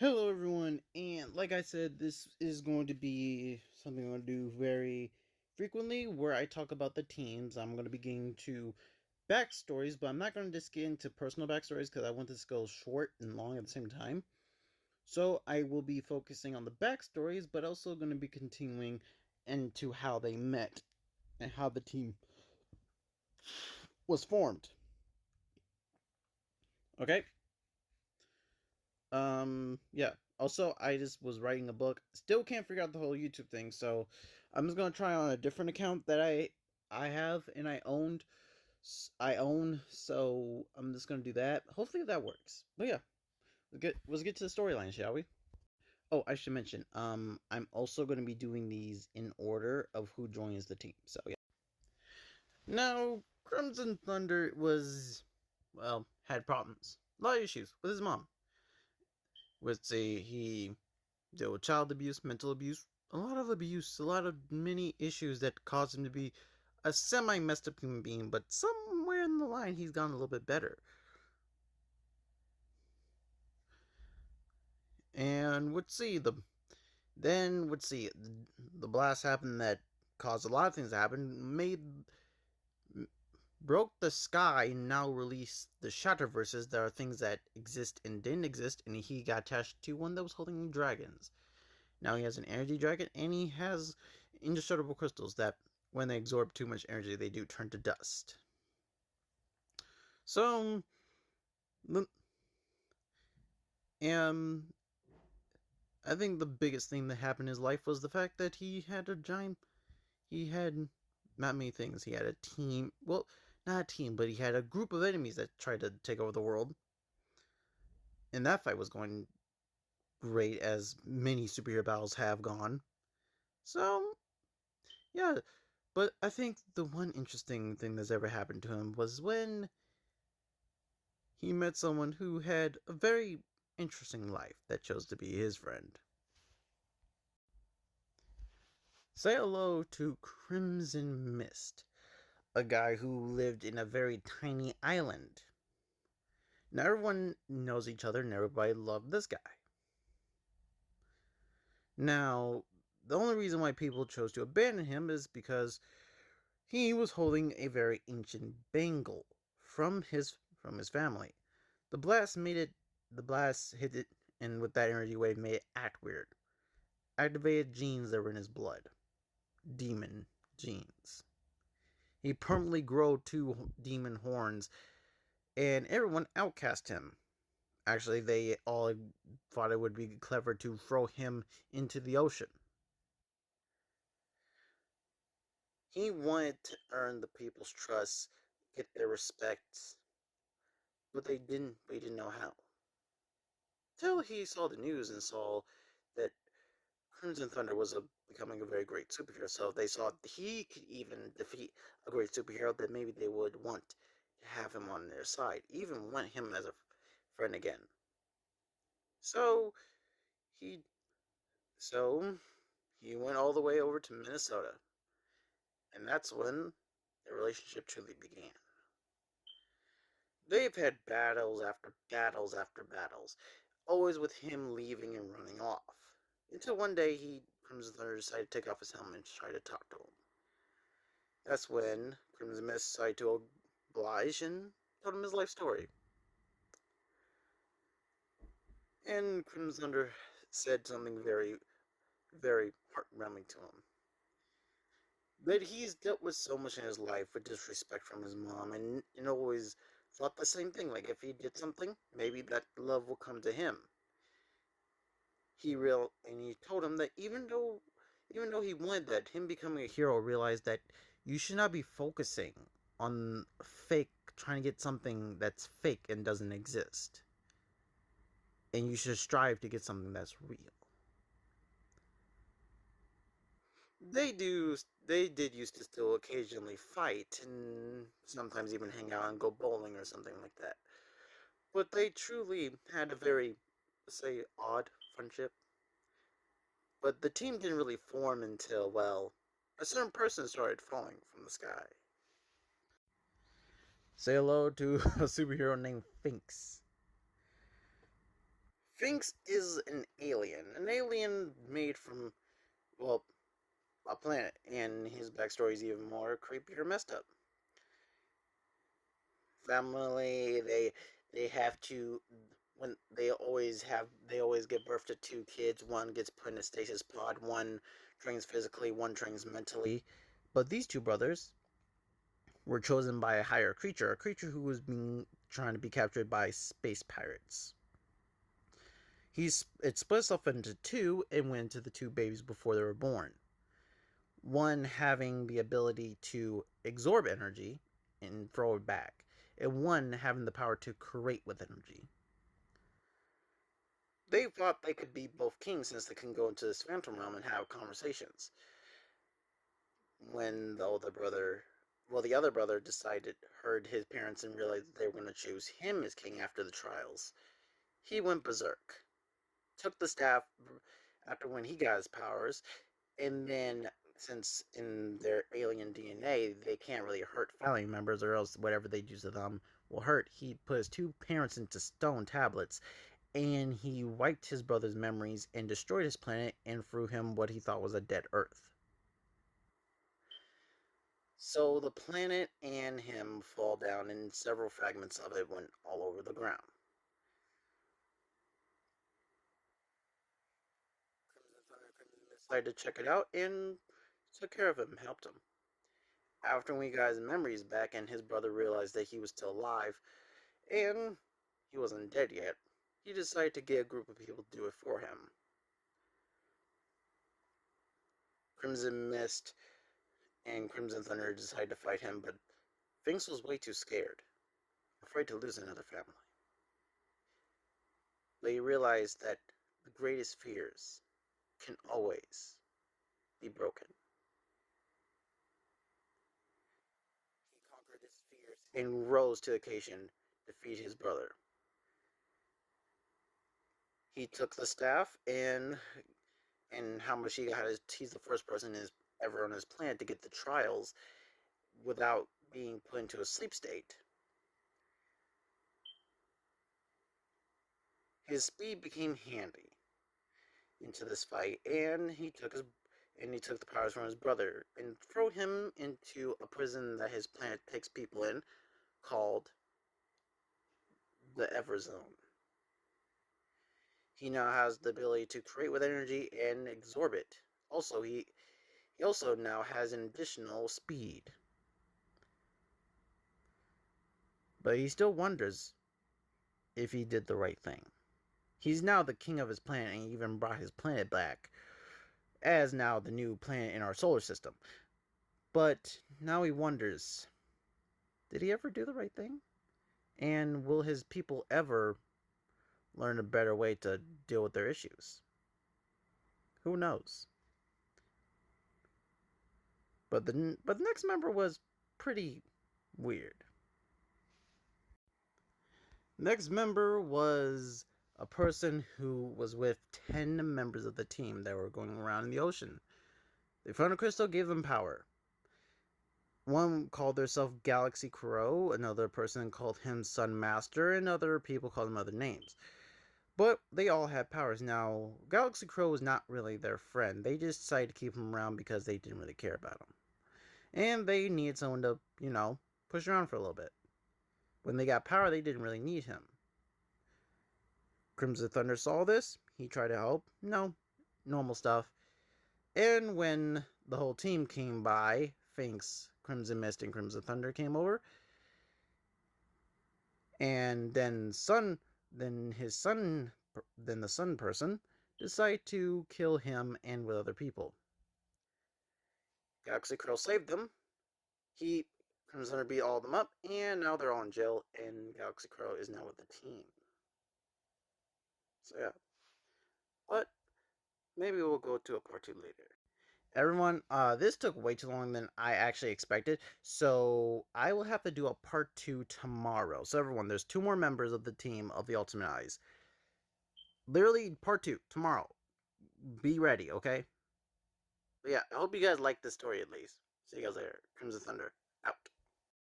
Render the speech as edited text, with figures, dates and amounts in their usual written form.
Hello, everyone, and like I said, this is going to be something I'm going to do very frequently where I talk about the teams. I'm going to be getting to backstories, but I'm not going to just get into personal backstories because I want this to go short and long at the same time. So I will be focusing on the backstories, but also going to be continuing into how they met and how the team was formed. Okay? Yeah. Also, I just was writing a book. Still can't figure out the whole YouTube thing, so I'm just gonna try on a different account that I have and I own. So I'm just gonna do that. Hopefully that works. But yeah, let's get to the storyline, shall we? Oh, I should mention. I'm also gonna be doing these in order of who joins the team. So yeah. Now, Crimson Thunder had problems, a lot of issues with his mom. Let's say he dealt with child abuse, mental abuse, a lot of many issues that caused him to be a semi messed up human being, but somewhere in the line he's gotten a little bit better. And the blast happened that caused a lot of things to happen, made broke the sky and now released the Shatterverses. There are things that exist and didn't exist, and he got attached to one that was holding dragons. Now he has an energy dragon, and he has indestructible crystals that, when they absorb too much energy, they do turn to dust. So, um, I think the biggest thing that happened in his life was the fact that he had not many things. He had a team, well, not a team, but he had a group of enemies that tried to take over the world. And that fight was going great, as many superhero battles have gone. So, yeah, but I think the one interesting thing that's ever happened to him was when he met someone who had a very interesting life that chose to be his friend. Say hello to Crimson Mist, a guy who lived in a very tiny island. Now everyone knows each other and everybody loved this guy. Now, the only reason why people chose to abandon him is because he was holding a very ancient bangle from his family. The blast hit it, and with that energy wave made it act weird. Activated genes that were in his blood. Demon genes. He permanently grew two demon horns, and everyone outcast him. Actually, they all thought it would be clever to throw him into the ocean. He wanted to earn the people's trust, get their respect, but they didn't know how. Till he saw the news and saw that Crimson Thunder was becoming a very great superhero, so they saw he could even defeat a great superhero, that maybe they would want to have him on their side, even want him as a friend again. So he so he went all the way over to Minnesota, and that's when their relationship truly began. They've had battles after battles after battles, always with him leaving and running off. Until one day Crimson Thunder decided to take off his helmet and try to talk to him. That's when Crimson Mist decided to oblige and told him his life story. And Crimson Thunder said something very, very heart-warming to him. That he's dealt with so much in his life with disrespect from his mom, and always thought the same thing. Like, if he did something, maybe that love will come to him. He told him that even though he wanted that, him becoming a hero, realized that you should not be focusing on trying to get something that's fake and doesn't exist, and you should strive to get something that's real. They did used to still occasionally fight, and sometimes even hang out and go bowling or something like that. But they truly had a very, say, odd friendship. But the team didn't really form until, well, a certain person started falling from the sky. Say hello to a superhero named Finks. Finks is an alien made from, well, a planet, and his backstory is even more creepy or messed up. Family, they have to when they always give birth to two kids. One gets put in a stasis pod. One trains physically. One trains mentally. But these two brothers were chosen by a higher creature, a creature who was being trying to be captured by space pirates. It split itself into two and went into the two babies before they were born. One having the ability to absorb energy and throw it back, and one having the power to create with energy. They thought they could be both kings since they can go into this phantom realm and have conversations. When the other brother heard his parents and realized they were going to choose him as king after the trials, he went berserk. Took the staff after when he got his powers, and then since in their alien DNA they can't really hurt family members or else whatever they do to them will hurt, he put his two parents into stone tablets and he wiped his brother's memories and destroyed his planet and threw him what he thought was a dead Earth. So the planet and him fall down and several fragments of it went all over the ground. Decided to check it out and took care of him, helped him. After we got his memories back and his brother realized that he was still alive and he wasn't dead yet, he decided to get a group of people to do it for him. Crimson Mist and Crimson Thunder decided to fight him, but Finks was way too scared, afraid to lose another family. But he realized that the greatest fears can always be broken. He conquered his fears and rose to the occasion to defeat his brother. He took the staff and how much he got. He's the first person ever on his planet to get the trials without being put into a sleep state. His speed became handy into this fight, and he took the powers from his brother and threw him into a prison that his planet takes people in, called the Everzone. He now has the ability to create with energy and absorb it. Also, he also now has an additional speed. But he still wonders if he did the right thing. He's now the king of his planet and he even brought his planet back as now the new planet in our solar system. But now he wonders, did he ever do the right thing? And will his people ever learn a better way to deal with their issues? Who knows? But the next member was pretty weird. Next member was a person who was with 10 members of the team that were going around in the ocean. They found a crystal, gave them power. One called themselves Galaxy Crow, another person called him Sun Master, and other people called him other names. But they all had powers. Now, Galaxy Crow was not really their friend. They just decided to keep him around because they didn't really care about him. And they needed someone to, push around for a little bit. When they got power, they didn't really need him. Crimson Thunder saw this. He tried to help. No, normal stuff. And when the whole team came by, Finks, Crimson Mist, and Crimson Thunder came over. And then the Sun person decided to kill him and with other people. Galaxy Crow saved them. Crimson Thunder beat all of them up, and now they're all in jail, and Galaxy Crow is now with the team. So yeah. But maybe we'll go to a part 2 later. Everyone, this took way too long than I actually expected, so I will have to do a part 2 tomorrow. So everyone, there's 2 more members of the team of the Ultimate Eyes. Literally, part 2, tomorrow. Be ready, okay? But yeah, I hope you guys like this story at least. See you guys later. Crimson Thunder, out.